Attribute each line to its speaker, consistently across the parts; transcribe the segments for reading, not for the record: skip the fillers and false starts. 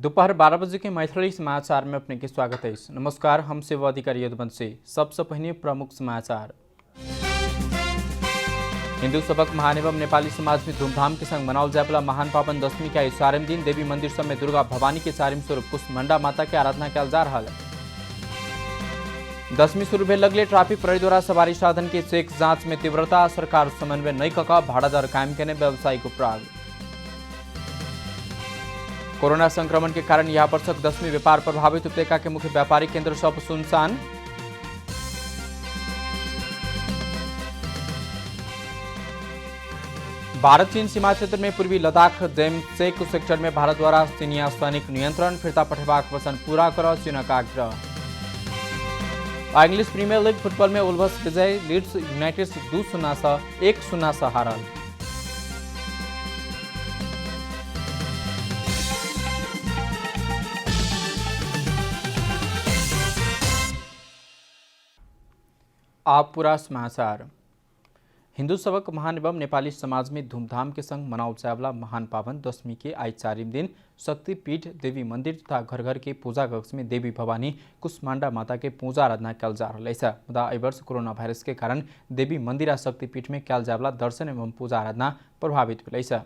Speaker 1: दोपहर 12 बजे के मैथिली समाचार में अपने के स्वागत है। नमस्कार, हम सेवा अधिकारी यदुवंशी। सबसे पहले प्रमुख समाचार। हिंदू सबक महान एवं नेपाली समाज में धूमधाम के संग मनाओल जाए वाला महान पावन दशमी के 4 दिन देवी मंदिर सब में दुर्गा भवानी के 4 स्वरूप कुष्मांडा माता के आराधना कल जा रहा है। दशमी शुरू भेल लगले ट्राफिक प्रहरी द्वारा सवारी साधन के चेक जांच में तीव्रता, सरकार समन्वय नहीं कका भाड़ा दर कायम करने व्यवसायिक उपराग। कोरोना संक्रमण के कारण यह वर्षक दशमी व्यापार प्रभावित, उपत्यका के मुख्य व्यापारिक केंद्र सब सुनसान। भारत चीन सीमा क्षेत्र में पूर्वी लद्दाख डेमचेक सेक्टर में भारत द्वारा चीनिया सैनिक नियंत्रण फिर्ता पठेबाक वचन पूरा कर चीनक आग्रह। इंग्लिश प्रीमियर लीग फुटबॉल में वुल्व्स विजय, लीड्स यूनाइटेड 2-0 से 1-0 से हारल। आप पूरा समाचार। हिंदू सबक महान एवं नेपाली समाज में धूमधाम के संग मनाओल जाए वाला महान पावन दशमी के आज 4 दिन शक्तिपीठ देवी मंदिर तथा घर घर के पूजा कक्ष में देवी भवानी कुष्मांडा माता के पूजा आराधना कल जा रहा है। मुदा एहि वर्ष कोरोना वायरस के कारण देवी मंदिर आ शक्तिपीठ में कल जाए वाला दर्शन एवं पूजा आराधना प्रभावित भेल।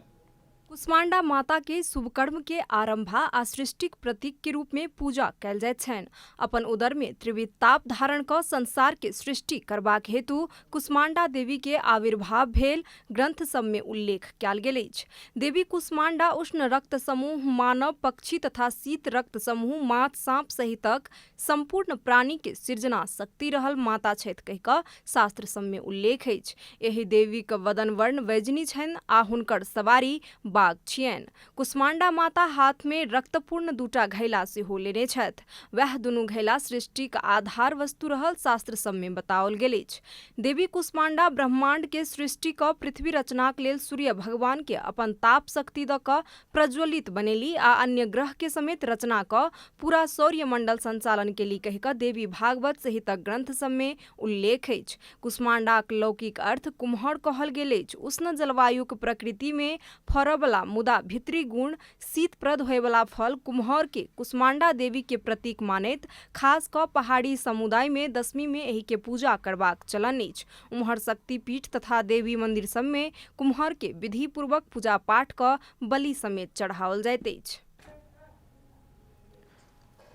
Speaker 2: कुष्मांडा माता के शुभ कर्म के आरंभा आ सृष्टिक प्रतीक के रूप में पूजा कयल जाइत छनि। अपन उदर में त्रिविध ताप धारण क संसार के सृष्टि करबाक हेतु कुष्मांडा देवी के आविर्भाव भेल ग्रंथ सब में उल्लेख कयल गेल अछि। देवी कुष्मांडा उष्ण रक्त समूह, मानव, पक्षी तथा शीत रक्त समूह, माछ, सांप सहितक संपूर्ण प्राणी के सृजना शक्ति रहल माता छथि कहि क शास्त्र सब में उल्लेख अछि। एहि देवी के वदन वर्ण वैजनी छनि आ हुनकर सवारी बाघ छियनि। कुष्मांडा माता हाथ में रक्तपूर्ण दूटा घैला सेहो लेने छथि। वह दुनू घैला सृष्टिक आधार वस्तु रहल शास्त्र सब में बताओल गेल अछि। देवी कुष्मांडा ब्रह्मांड के सृष्टि क पृथ्वी रचनाक लेल सूर्य भगवान के अपन ताप शक्ति द क प्रज्वलित बनेली आ अन्य ग्रह के समेत रचना क पूरा सौर्य मंडल संचालन केली कहि क देवी भागवत सहित ग्रंथ सब में उल्लेख अछि। कुष्मांडाक लौकिक अर्थ कुम्हर कहल गेल अछि। उष्ण जलवायुक प्रकृति में फरब मुदा भित्री गुण शीतप्रद होय वाला फल कुम्हर के कुष्मांडा देवी के प्रतीक मानैत खास क पहाड़ी समुदाय में दशमी में एही के पूजा करबाक चलन अछि। उम्हर शक्तिपीठ तथा देवी मंदिर सब में कुम्हर के विधि पूर्वक पूजा पाठ क बलि समेत चढ़ाओल जाइत अछि।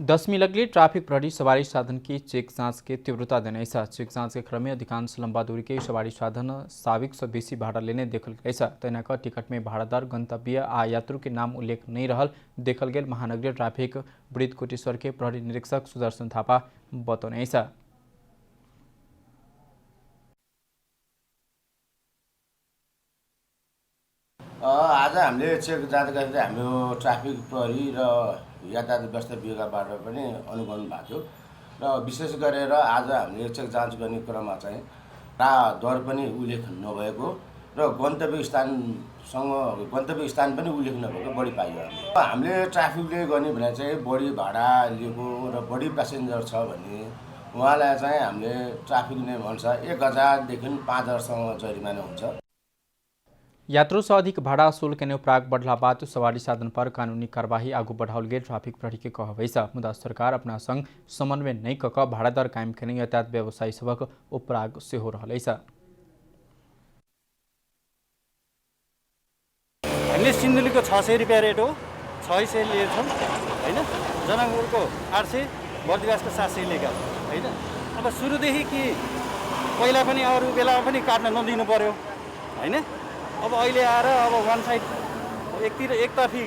Speaker 1: दशमी लगले ट्रैफिक प्रहरी सवारी साधन की चेक जांच के तीव्रता देने चेक जांच के क्रम में अधिकांश लंबा दूरी के सवारी साधन साविक से बेसी भाड़ा लेने देखल गया। तैनाक टिकट में भाड़ा दर, गंतव्य आ यात्रु के नाम उल्लेख नहीं रहल देखल गेल। महानगरीय ट्रैफिक वृत्त कोटेश्वर के प्रहरी निरीक्षक सुदर्शन थापा बतौने।
Speaker 3: आज हामीले चेक जाँच गर्दा हाम्रो ट्राफिक प्रहरी र यातायात व्यवस्था विभागबाट पनि अनुगमन भएको थियो र विशेष गरेर आज हामीले चेक जाँच गर्ने क्रममा चाहिँ दर पनि उल्लेख नभएको र गन्तव्य स्थान पनि उल्लेख नभएको बढी पाइयो। हामीले ट्राफिकले गर्ने भने चाहिँ बढी भाडा लिएको र बढी प्यासेन्जर छ भने उहाँलाई चाहिँ हामीले ट्राफिक नियम अनुसार 1000 देखि 5000 सम्म जरिमाना हुन्छ।
Speaker 1: यात्रु से अधिक भाड़ा शुल्क के उपराग बढ़ला बाद सवारी साधन पर कानूनी कार्यवाही आगू बढ़ाओल गेल ट्रैफिक प्रहरी के कहबैसा। मुदा सरकार अपना संग समन्वय नहीं कक भाड़ा दर कायम केने यातायात व्यवसायी सबक उपराग सेहो रहलैसा।
Speaker 4: हामीले सिन्धुलीको 600 रुपैयाँ रेट हो, 600 लिएको छौँ हैन। जनकपुरको 800, बर्दिवासको 700 लिएका हैन। अब सुरुदेखि कि पहिला पनि अरू बेलामा पनि काट्न नदिनु पर्यो हैन। अब अहिले आएर अब वान साइड एकतर्फी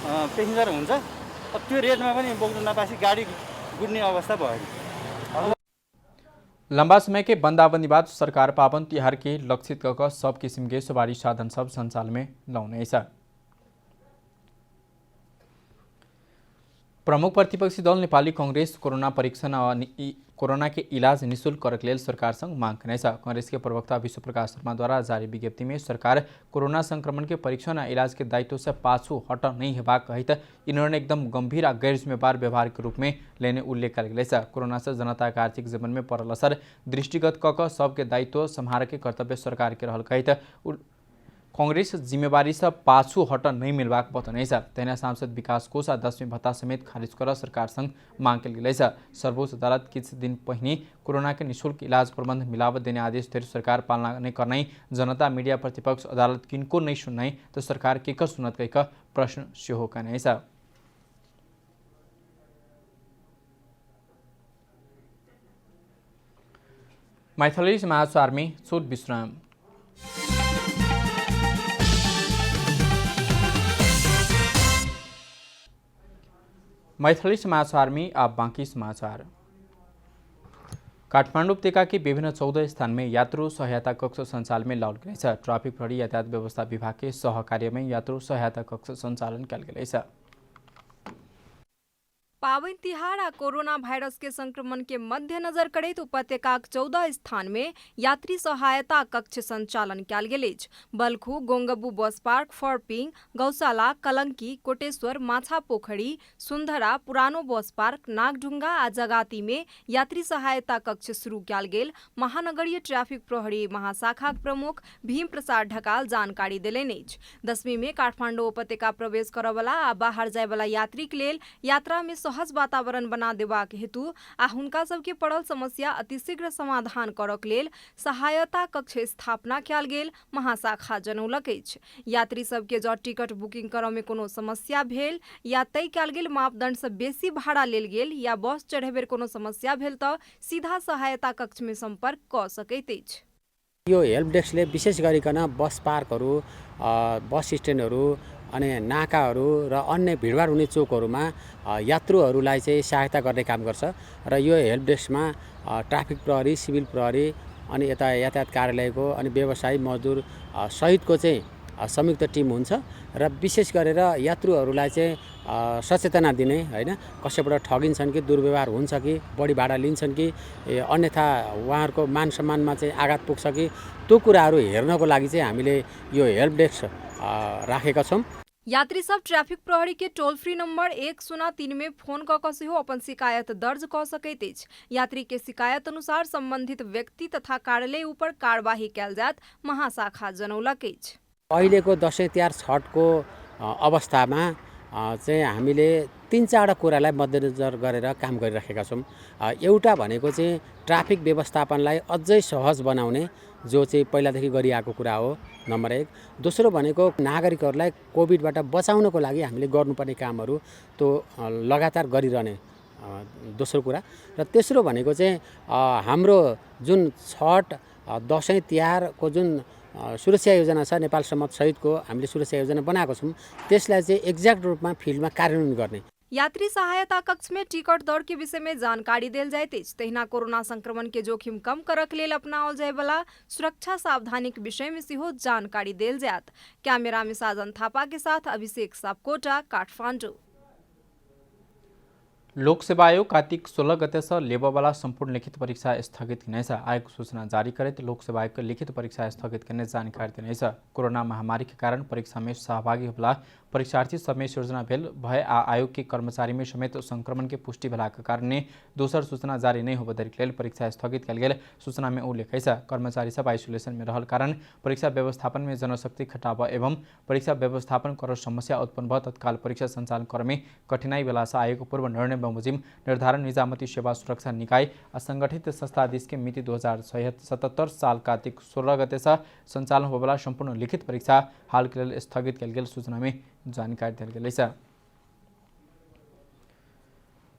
Speaker 4: पेसेन्जर हुन्छ, अब त्यो रेटमा पनि बोक्न नपासी गाडी गुड्ने अवस्था भयो।
Speaker 1: लंबा समय के बंदाबंदी बाद सरकार पावन तिहार के लक्षित कक सब किसिम के सवारी साधन सब संचालन में लाउने। प्रमुख प्रतिपक्षी दल नेपाली कांग्रेस कोरोना परीक्षण कोरोना के इलाज निःशुल्क करक लेल सरकार संग मांग कने। कांग्रेस के प्रवक्ता विश्व प्रकाश शर्मा द्वारा जारी विज्ञप्ति में सरकार कोरोना संक्रमण के परीक्षण और इलाज के दायित्व से पाछू हट नहीं हेबाक कहित ई निर्णय एकदम गंभीर और गैर जिम्मेवार व्यवहार के रूप में लेने उल्लेख कल गेल। कोरोना से जनता के आर्थिक जीवन में पड़ल असर दृष्टिगत कक सबके दायित्व संहार के कर्तव्य सरकार के रहल कहित कांग्रेस जिम्मेवारी से पाछू हट नहीं मिलवाक बतनै छ। तहिना सांसद विकास कोष आ 10वीं भत्ता समेत खारिज कर सरकार संग मांग कल गेलै छ। सर्वोच्च अदालत किछ दिन पहिने कोरोना के निःशुल्क इलाज प्रबंध मिलावट देने आदेश तेरे सरकार पालना नहीं करना, जनता मीडिया प्रतिपक्ष अदालत किनको नहीं सुनना तो सरकार केकर सुनत कह प्रश्न सेहो कनै छ। मैथिली समाचारमै छोट विश्राम। मैथिली समाचार में अब बाँकी समाचार। काठमाडौँ उपत्यका के विभिन्न 14 स्थान में यात्रु सहायता कक्ष संचालन में लाउल गए छ। ट्राफिक प्रहरी यातायात व्यवस्था विभाग के सहकार्य में यात्रु सहायता कक्ष संचालन कल गए छ।
Speaker 2: पावन तिहार आ कोरोना वायरस के संक्रमण के मद्देनजर करैत उपत्यका 14 स्थान में यात्री सहायता कक्ष संचालन कयल गेल अछि। बल्खु, गोंगबू बस पार्क, फरपिङ, गौशाला, कलंकी, कोटेश्वर, माछा पोखरी, सुंधरा, पुरानो बस पार्क, नागढुंगा आ जगाती में यात्री सहायता कक्ष शुरू कयल गेल महानगरीय ट्रैफिक प्रहरी महाशाखा प्रमुख भीम प्रसाद ढकाल जानकारी देलनि अछि। 10वीं में काठमाडौँ उपत्यका प्रवेश करयवला आ बाहर जायवला यात्री के लेल यात्रा में सहज वातावरण बना देबाक हेतु आ हुनका सबके पड़ल समस्या अतिशीघ्र समाधान करक लेल सहायता कक्ष स्थापना कयल गेल महाशाखा जनौलक अछि। यात्री सबके जँ टिकट बुकिंग करय में कोनो समस्या भेल या तय कयल गेल मापदंड से बेसी भाड़ा लेल गेल या बस चढ़े बेर कोनो समस्या भेल तऽ सीधा सहायता कक्ष में संपर्क कऽ सकैत अछि।
Speaker 5: यो हेल्प डेस्कले विशेष गरिकन बस पार्कहरू, बस स्ट्यान्डहरू अनि नाकाहरू र अन्य भिडभाड हुने चोकहरूमा यात्रुहरूलाई चाहिँ सहायता गर्ने काम गर्छ। र यो हेल्प डेस्कमा ट्राफिक प्रहरी, सिभिल प्रहरी अनि यता यातायात कार्यालयको अनि व्यवसायी मजदुर सहितको चाहिँ संयुक्त टिम हुन्छ र विशेष गरेर यात्रुहरूलाई चाहिँ सचेतना दिने, हैन, कसैबाट ठगिन्छन् कि दुर्व्यवहार हुन्छ कि बढी भाडा लिन्छन् कि अन्यथा उहाँहरूको मान सम्मानमा चाहिँ आघात पुग्छ कि त्यो कुराहरू हेर्नको लागि चाहिँ हामीले यो हेल्प डेस्क राखेका छौँ।
Speaker 2: यात्री सब ट्रैफिक प्रहरी के टोल फ्री नंबर 103 में फोन कऽ सेहो अपन शिकायत दर्ज कऽ सकैत अछि। यात्री के शिकायत अनुसार संबंधित व्यक्ति तथा कार्यालय ऊपर कार्यवाही कयल जायत महाशाखा जनौलक अछि।
Speaker 5: अहिलेको दशैं तिहार छठको अवस्थामा चाहिँ हामीले 3-4 कुरालाई मध्यनजर गरेर काम गरिराखेका छौँ। एउटा भनेको चाहिँ ट्राफिक व्यवस्थापनलाई अझै सहज बनाउने, जो चाहिँ पहिलादेखि गरिआएको कुरा हो, नम्बर 1। दोस्रो भनेको नागरिकहरूलाई कोभिडबाट बचाउनको लागि हामीले गर्नुपर्ने कामहरू त्यो लगातार गरिरहने दोस्रो कुरा। र तेस्रो भनेको चाहिँ हाम्रो जुन छठ दशैं तिहारको जुन सुरक्षा योजना छ, नेपाल सम्मत सहितको हामीले सुरक्षा योजना बनाएको छौँ, त्यसलाई चाहिँ एक्ज्याक्ट रूपमा फिल्डमा कार्यान्वयन गर्ने।
Speaker 2: यात्री सहायता कक्ष में टिकट दर के विषय में जानकारी देल जाइत अछि। तहिना कोरोना संक्रमण के जोखिम कम करक लेल अपनाओल जाय वाला सुरक्षा सावधानी के विषय में सेहो जानकारी देल जायत। कैमरा में साजन थापा के साथ अभिषेक सापकोटा, काठमाडौँ।
Speaker 1: लोक सेवा आयोग कार्तिक 16 गते से लेबरवाला संपूर्ण लिखित परीक्षा स्थगित किनेछ। आयोग सूचना जारी करैत लोक सेवा आयोग के लिखित परीक्षा स्थगित करने जानकारी दिनेछ। कोरोना महामारी के कारण परीक्षा में सहभागी होला परीक्षार्थी सब में सृजना भेल भय आ आयोग के कर्मचारी में समेत संक्रमण के पुष्टि भेलाक कारणे दोसर सूचना जारी नहीं होबे लेल परीक्षा स्थगित कयल गेल। सूचना में उल्लेख छ कर्मचारी सब आइसोलेशन में रहल कारण परीक्षा व्यवस्थापन में जनशक्ति खटाव एवं परीक्षा व्यवस्थापन कर समस्या उत्पन्न भ तत्काल परीक्षा संचालन कर में कठिनाई भेला से आयोग पूर्व निर्णय बमोजिम निर्धारण निजामती सेवा सुरक्षा निकाय असंगठित संस्था आदेश के मिति 2077 साल कार्तिक 16 गते से संचालन होबेला संपूर्ण लिखित परीक्षा हाल के लिए स्थगित कयल गेल सूचना में जानकारी दिल गेल छ।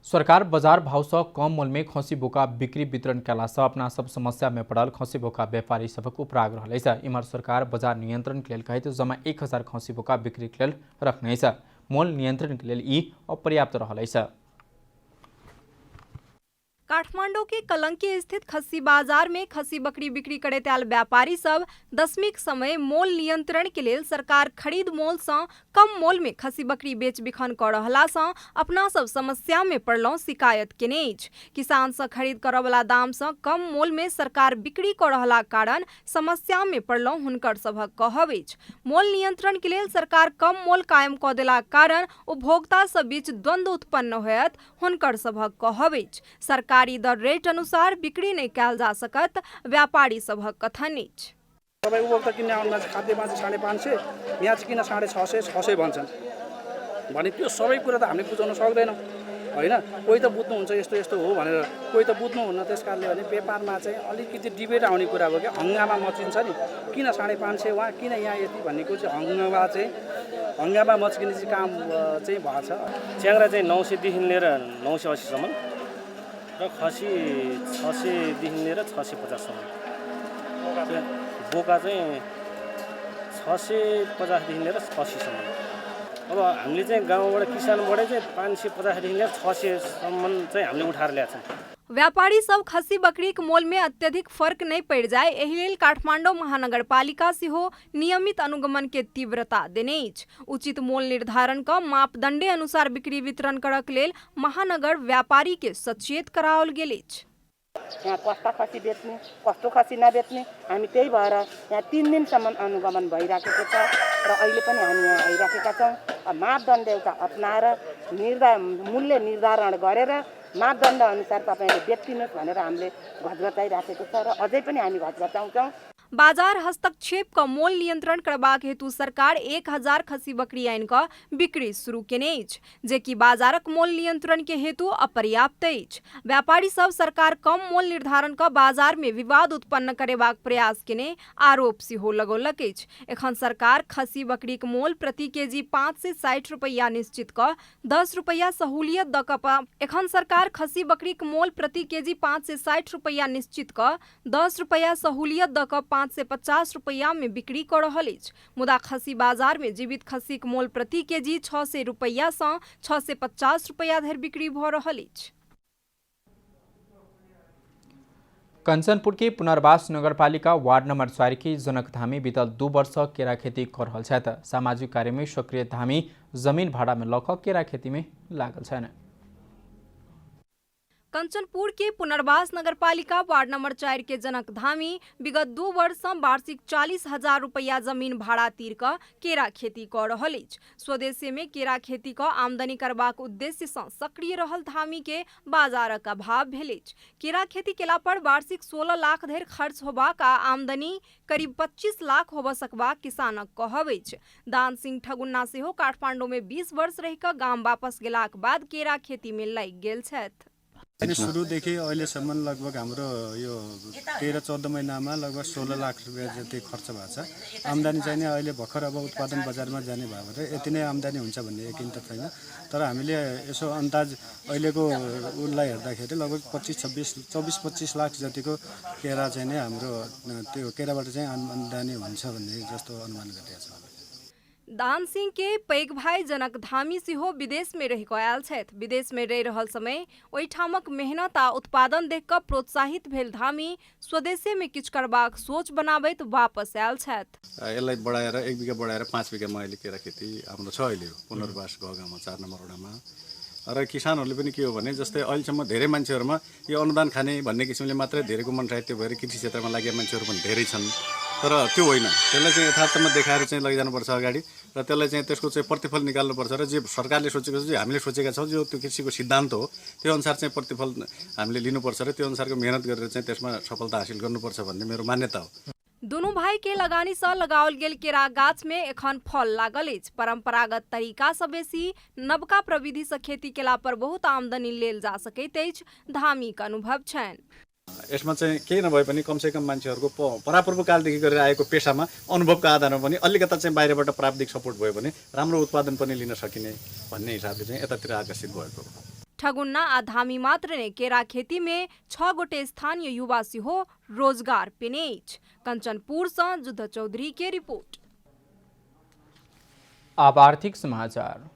Speaker 1: सरकार बाजार भाव से कम मूल्य में खसी बोका बिक्री वितरण कला से अपना सब समस्या में पड़ल खसी बोका व्यापारी सबक उपराग रहले छ। इमर सरकार बाजार नियंत्रण के लिए कहित जमा 1000 खसी बोका बिक्री के लिए रखने छ। मूल्य नियंत्रण के लिए ई अपर्याप्त रहले छ।
Speaker 2: काठमांडू के कलंकी स्थित खस्सी बाजार में खस्सी बकरी बिक्री करैत आयल व्यापारी सब दशमीक समय मोल नियंत्रण के लेल सरकार खरीद मोल से कम मोल में खस्सी बकरी बेच बिखन कर रहला से अपना सब समस्या में पड़लौ शिकायत केने अछि। किसान से खरीद करय वाला दाम से कम मोल में सरकार बिक्री कर रहला कारण समस्या में पड़लौ हुनकर सबहक कहब अछि। मोल नियंत्रण के लेल सरकार कम मोल कायम क देला कारण उपभोक्ता सब बीच द्वंद्व उत्पन्न होयत हुनकर सबहक कहब अछि। सरकारी दर रेट अनुसार बिक्री नहीं कयल जा सकत व्यापारी सबहक कथन अछि।
Speaker 6: सबै उपभोक्ता किन्ने आउनुमा चाहिँ खाद्यमा चाहिँ 550, यहाँ चाहिँ किन 650, 600 भन्छन् भने त्यो सबै कुरा त हामीले बुझाउन सक्दैनौँ होइन। कोही त बुझ्नुहुन्छ यस्तो यस्तो हो भनेर, कोही त बुझ्नुहुन्न। त्यस कारणले भने व्यापारमा चाहिँ अलिकति डिबेट आउने कुरा हो कि हङ्गामा मचिन्छ नि, किन 550 वहाँ, किन यहाँ यति भन्नेको चाहिँ हङ्गामा मच्किने चाहिँ काम चाहिँ भएको छ।
Speaker 7: च्याङ्ग्रा चाहिँ 900देखि लिएर 980सम्म र खसी 600देखि लिएर 650सम्म। बोका चाहिँ 650देखि लिएर 80सम्म। अब हामीले चाहिँ गाउँबाट किसानबाटै चाहिँ 550देखि लिएर 600सम्म चाहिँ हामीले उठाएर ल्याएको छौँ।
Speaker 2: व्यापारी सब खसी बकरी के मोल में अत्यधिक फर्क नहीं पड़ जाए एहि लेल काठमांडू महानगरपालिका सेहो नियमित अनुगमन के तीव्रता देने अछि। उचित मोल निर्धारण का मापदंडे अनुसार बिक्री वितरण करक लेल महानगर व्यापारी के सचेत कराओल गेल अछि।
Speaker 8: यहाँ कस्ता खसी बेच्ने, कस्तो खसी नबेच्ने, हामी त्यही भएर यहाँ 3 दिनसम्म अनुगमन भइराखेको छ र अहिले पनि हामी यहाँ आइराखेका छौँ। मापदण्ड एउटा अपनाएर मूल्य निर्धारण गरेर मापदण्ड अनुसार तपाईँले बेच्दिनुहोस् भनेर हामीले घचघचाइराखेको छ र अझै पनि हामी घचघचाउँछौँ।
Speaker 2: बाजार हस्तक्षेप का मोल नियंत्रण करबाक हेतु सरकार 1000 खसी बकरी आइन का बिक्री शुरू केने अछि, जेकि बाजारक मोल नियंत्रण के हेतु अपर्याप्त अछि। व्यापारी सब सरकार कम मोल निर्धारण का बाजार में विवाद उत्पन्न करेबाक प्रयास केने आरोप सेहो लगौलक अछि। एखन सरकार खसी बकरी के मोल प्रति केजी 5 से 60 रुपया निश्चित क 10 रुपया सहूलियत द क एखन सरकार खसी बकरी के मोल प्रति केजी 5 से 60 रुपया निश्चित क 10 रुपया सहूलियत द क 5 से 50 रुपया में बिक्री कर रहल अछि। मुदा खसी बाजार में जीवित खसी के मोल प्रति केजी 600 रुपया से 6 से 50 रुपया धरि बिक्री भ रहल अछि।
Speaker 1: कंचनपुर के पुनर्वास नगरपालिका वार्ड नंबर 4 की जनक धामी बीतल 2 वर्ष केरा खेती कर रहल छथि। सामाजिक कार्य में सक्रिय धामी जमीन भाड़ा में लक केरा खेती में लागल छन्।
Speaker 2: कंचनपुर के पुनर्वास नगरपालिका वार्ड नंबर 4 के जनक धामी विगत 2 वर्ष से वार्षिक 40,000 रुपया जमीन भाड़ा तीर का केरा खेती कर रहल अछि। स्वदेशी में केरा खेती का आमदनी करबाक उद्देश्य से सक्रिय रहल धामी के बाजारक अभाव भेल अछि। केरा खेती केला पर वार्षिक 16 लाख धरि खर्च होबाक आ आमदनी करीब 25 लाख होब सकबाक किसानक कहब अछि। दान सिंह ठगुन्ना सेहो काठमांडू में 20 वर्ष रहि क गाम वापस गेलाक बाद केरा खेती में लागि गेल छथि।
Speaker 4: सुरुदेखि अहिलेसम्म लगभग हाम्रो यो 13-14 महिनामा लगभग 16 लाख रुपैयाँ जति खर्च भएको छ। आम्दानी चाहिँ नै अहिले भर्खर अब उत्पादन बजारमा जाने भयो भने यति नै आम्दानी हुन्छ भन्ने यकिन त छैन। तर हामीले यसो अन्दाज अहिलेको उनलाई हेर्दाखेरि लगभग 24-25 लाख जतिको केरा चाहिँ नै हाम्रो त्यो केराबाट चाहिँ आम्दानी हुन्छ भन्ने जस्तो अनुमान गरिएको छ।
Speaker 2: दान सिंह के पैघ भाई जनक धामी सेहो विदेश में रहि आयल छथि। विदेश में रहि रहल समय ओहिठामक मेहनत आ उत्पादन देख क प्रोत्साहित भेल धामी स्वदेशी में किछु करबाक सोच बनाबैत वापस आयल छथि।
Speaker 9: यसलाई बढाएर 1 बिघा बढाएर 5 बिघामा अहिले केरा खेती हाम्रो छ। अहिले पुनर्वास गाउँमा 4 नम्बर वडामा र किसानहरूले पनि के हो भने जस्तै अहिलेसम्म धेरै मान्छेहरूमा यो अनुदान खाने भन्ने किसिमले मात्रै धेरैको मन साहित्य भएर कृषि क्षेत्रमा लागेका मान्छेहरू पनि धेरै छन्। तर त्यो होइन, त्यसलाई चाहिँ यथार्थमा देखाएर चाहिँ लैजानुपर्छ अगाडि र त्यसलाई चाहिँ त्यसको चाहिँ प्रतिफल निकाल्नुपर्छ र जे सरकारले सोचेको छ, जे हामीले सोचेका छौँ, जो त्यो कृषिको सिद्धान्त हो त्यो अनुसार चाहिँ प्रतिफल हामीले लिनुपर्छ र त्यो अनुसारको मेहनत गरेर चाहिँ त्यसमा सफलता हासिल गर्नुपर्छ भन्ने मेरो मान्यता हो।
Speaker 2: दुनू भाई के लगानी से लगाओल गेल केरा गाछ में एखन फल लागल अछि। परंपरागत तरीका से बेसी नवका प्रविधि से खेती केला पर बहुत आमदनी लेल जा सकैत अछि, धामीक अनुभव छन्।
Speaker 9: यसमा चाहिँ केही नभए पनि कमसेकम मान्छेहरूको परापूर्व कालदेखि गरेर आएको पेशामा अनुभवको आधारमा पनि अलिकता चाहिँ बाहिरबाट प्राविधिक सपोर्ट भयो भने राम्रो उत्पादन पनि लिन सकिने भन्ने हिसाबले चाहिँ यतातिर आकर्षित भएको।
Speaker 2: ठगुन्ना आ धामी मात्र ने केरा खेती में 6 गोटे स्थानीय युवा सेहो रोजगार पेने अछि। कंचनपुर से युद्ध चौधरी के रिपोर्ट।
Speaker 1: अब आर्थिक समाचार।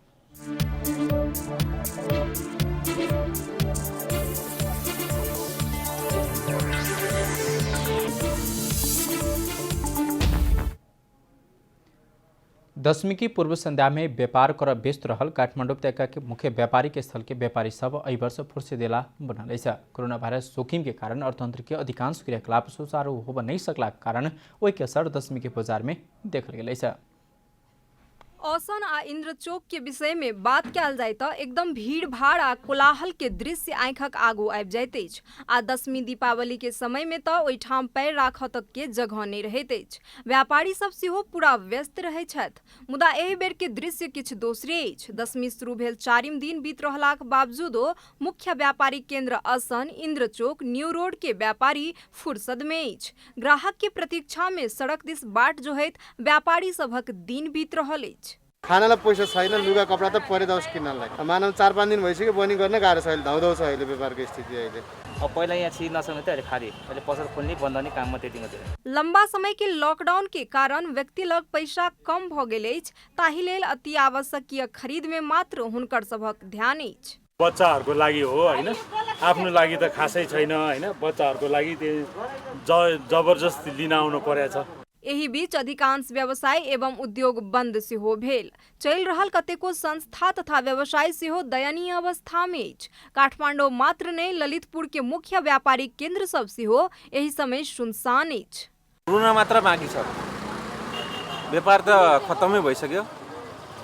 Speaker 1: दशमी की पूर्व संध्या में व्यापार कर व्यस्त रहल काठमाडौँ उपत्यका के मुख्य व्यापारिक स्थल के व्यापारी सब एहि वर्ष फुर्सदेला बनल अछि। कोरोना वायरस जोखिम के कारण अर्थतंत्र के अधिकांश क्रियाकलाप सुचारू होब नहीं सकला कारण ओहि के असर दशमी के बाजार में देखल गेल अछि।
Speaker 2: औसन आ इंद्रचोक के विषय में बात कयल जाय तऽ एकदम भीड़ भाड़ आ कोलाहल के दृश्य आँखिक आगू आबि जाइत अछि। आ दशमी दीपावली के समय में तऽ ओहिठाम पैर राखऽ तक के जगह नहि रहैत अछि। व्यापारी सब सेहो पूरा व्यस्त रहैत छथि। मुदा एहि बेर के दृश्य किछु दोसरे अछि। दशमी शुरू भेल 4म दिन बीत रहलाक बावजूदो मुख्य व्यापारिक केंद्र असन, इंद्रचोक, न्यू रोड के व्यापारी फुर्सद में अछि। ग्राहक के प्रतीक्षा में सड़क दिस बाट जोहैत व्यापारी सभक दिन बीत रहल अछि।
Speaker 10: खानालाई पैसा छैन, लुगा कपडा त परे दस किन्नलाई। मानव 4-5 दिन भइसक्यो बनी गर्न गाह्रो छ, अहिले धाउधाउ छ अहिले व्यापारको स्थिति अहिले।
Speaker 11: अब पहिला यहाँ छिर्न नसक्ने थियो, अहिले खाली अहिले पसल खोल्ने बन्द गर्ने काममा त्यति मात्रै।
Speaker 2: लंबा समय के लॉकडाउन के कारण व्यक्ति लग पैसा कम भ गेल अछि, ताहि लेल अति आवश्यकीय खरीद में मात्र हुनकर सभक ध्यान अछि।
Speaker 12: बच्चाहरूको लागि हो हैन, आफ्नो लागि त खासै छैन हैन, बच्चाहरूको लागि जबरजस्ती लिन आउनु परेछ।
Speaker 2: एही बीच अधिकांश व्यवसाय एवं उद्योग बंद सेहो भेल। चलि रहल कतेको संस्था तथा व्यवसाय सेहो दयनीय अवस्था में अछि। काठमांडू मात्र नहीं, ललितपुर के मुख्य व्यापारिक केंद्र सब सेहो एही समय सुनसान अछि।
Speaker 13: रुन मात्र बाँकी छ, व्यापार त खत्तमै भइसक्यो।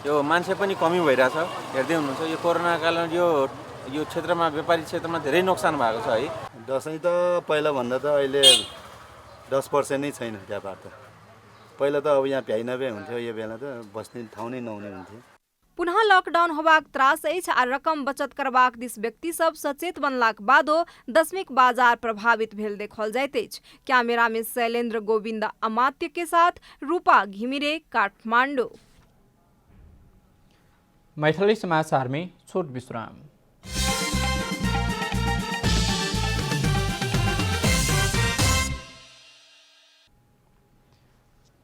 Speaker 13: यो मान्छे पनि कमी भइरहेछ, हेर्दै हुनुहुन्छ। यो कोरोना कालमा यो क्षेत्रमा व्यापारिक क्षेत्रमा धेरै नोक्सान भएको छ है।
Speaker 10: दसैँ त पहिला भन्दा त अहिले 10% नै छैन व्यापार त। पहिला त अब यहाँ भ्याइ नभ्याइ हुन्थ्यो, यो बेला त बस्ने ठाउँ नै नहुने हुन्थ्यो।
Speaker 2: पुनः लॉकडाउन होबाक त्रास अछि आ रकम बचत करबाक दिस व्यक्ति सब सचेत बनलाक बादो दशमीक बाजार प्रभावित भेल देखल जाइत अछि। कैमरा में शैलेंद्र गोविंद अमात्य के साथ रूपा घिमिरे, काठमांडू।
Speaker 1: मैथिली समाचार में छोट विश्राम।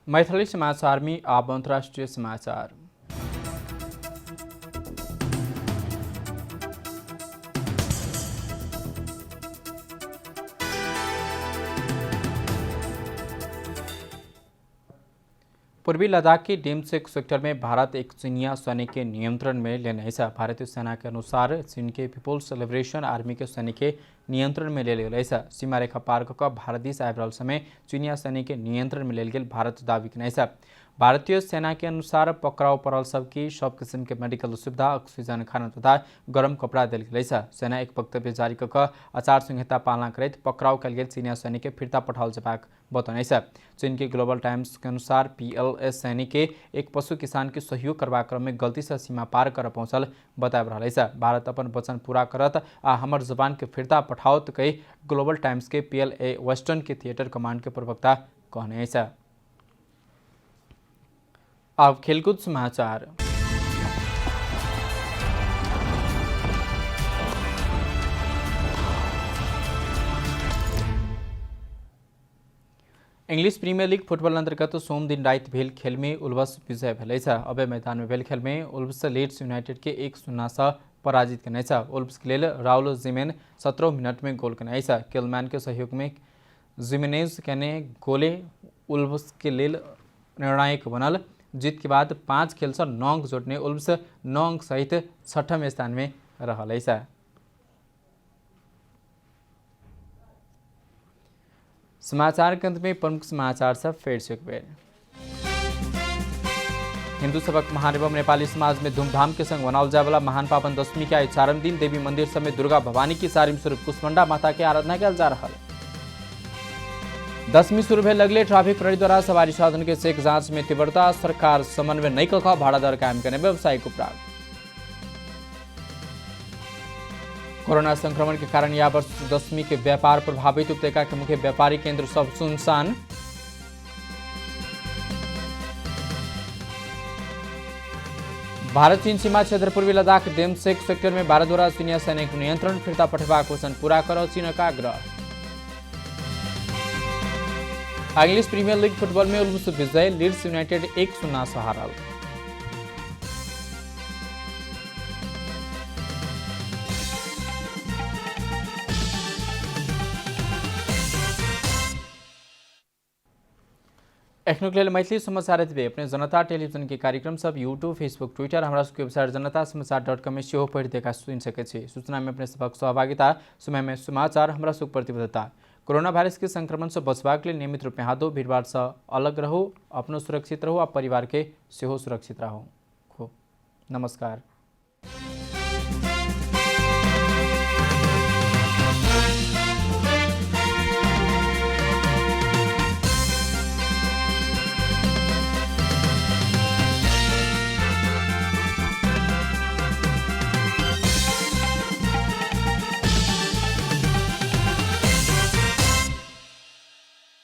Speaker 1: मैथिली समाचार में अब अंतर्राष्ट्रीय समाचार। पूर्वी लद्दाख के डेमसेक सेक्टर में भारत एक चीनिया सैनिक के नियंत्रण में लेने ऐसा भारतीय सेना के अनुसार चीन के पीपुल्स लिबरेशन आर्मी के सैनिक के नियंत्रण में ले ऐसा सीमा रेखा पार कर भारत देश आए समय चीनिया सैनिक के नियंत्रण में ले भारत दावी किन ऐसा। भारतीय सेना के अनुसार पकड़ाव पड़ल सबकी सब किस्म के मेडिकल सुविधा, ऑक्सीजन, खाना तथा गर्म कपड़ा दिल गई। सेना एक वक्तव्य जारी कर आचार संहिता पालना करते पकड़ाव कल गए चीनिया सैनिक के फिरता पठाओल जबाक बतौन। चीन के ग्लोबल टाइम्स के अनुसार PLS सैनिक के एक पशु किसान के सहयोग करवा क्रम में गलती से सीमा पार कर पहुंचल बताब रहा। भारत अपन वचन पूरा करत आ हमर जवान के फिरता पठाओत कई ग्लोबल टाइम्स के PLA वेस्टर्न के थिएटर कमांड के प्रवक्ता कहने। अब खेलकूद समाचार। इंग्लिश प्रीमियर लीग फुटबॉल अंतर्गत सोम दिन रात भेल खेल में उल्व्स विजय भेल। अबे मैदान में भेल खेल में उल्व्स लीड्स यूनाइटेड के 1-0 से पराजित करने। उल्व्स के लिए राउल जिमेन 17 मिनट में गोल करने। किलमैन के सहयोग में जिमेनेज के गोले उल्व्स के लिए निर्णायक बनल। जीत के बाद 5 खेल से 9 अंक जोड़ने उल्व्स 9 अंक सहित 6ठम स्थान में रहल। समाचार के अंत में प्रमुख समाचार सब फिर से एक बेर। हिंदू सबक महान एवं नेपाली समाज में धूमधाम के संग मनाओल जाए वाला महान पावन दशमी के 4 दिन देवी मंदिर समेत दुर्गा भवानी की सारिम स्वरूप कुष्मांडा माता के आराधना कल जा रहा। दशमी शुरू भेल लगले ट्रैफिक प्रहरी द्वारा सवारी साधन के चेक जांच में तीव्रता, सरकार समन्वय नहीं कर भाड़ा दर कायम करने व्यवसायिक उपराग। कोरोना संक्रमण के कारण या वर्ष दशमी के व्यापार प्रभावित, उपत्यका के मुख्य व्यापारी केंद्र सब सुनसान। भारत चीन सीमा क्षेत्र पूर्वी लद्दाख डेमसेक सेक्टर में भारत द्वारा चीनिया सैनिक नियंत्रण फिरता पठेबाक वचन पूरा कर चीन का आग्रह। इंग्लिश प्रीमियर लीग फुटबॉल में उल्व्स विजय, लीड्स यूनाइटेड 1-0 से हारल। एखनुक लेल मैथिली समाचार एतबे। अपने जनता टेलीविजन के कार्यक्रम सब यूट्यूब, फेसबुक, ट्विटर हमरा सबके वेबसाइट जनतासमाचार.com में सेहो पढ़ि देखा सुनि सकै छी। सूचना में अपने सबक सहभागिता, समय में समाचार, हमरा सब प्रतिबद्धता। कोरोना वायरस के संक्रमण से बचबाक लिए नियमित रूप में हाथ धो, भीड़भाड़ से अलग रहू, अपनो सुरक्षित रहू आ परिवार के सेहो सुरक्षित रहू। नमस्कार।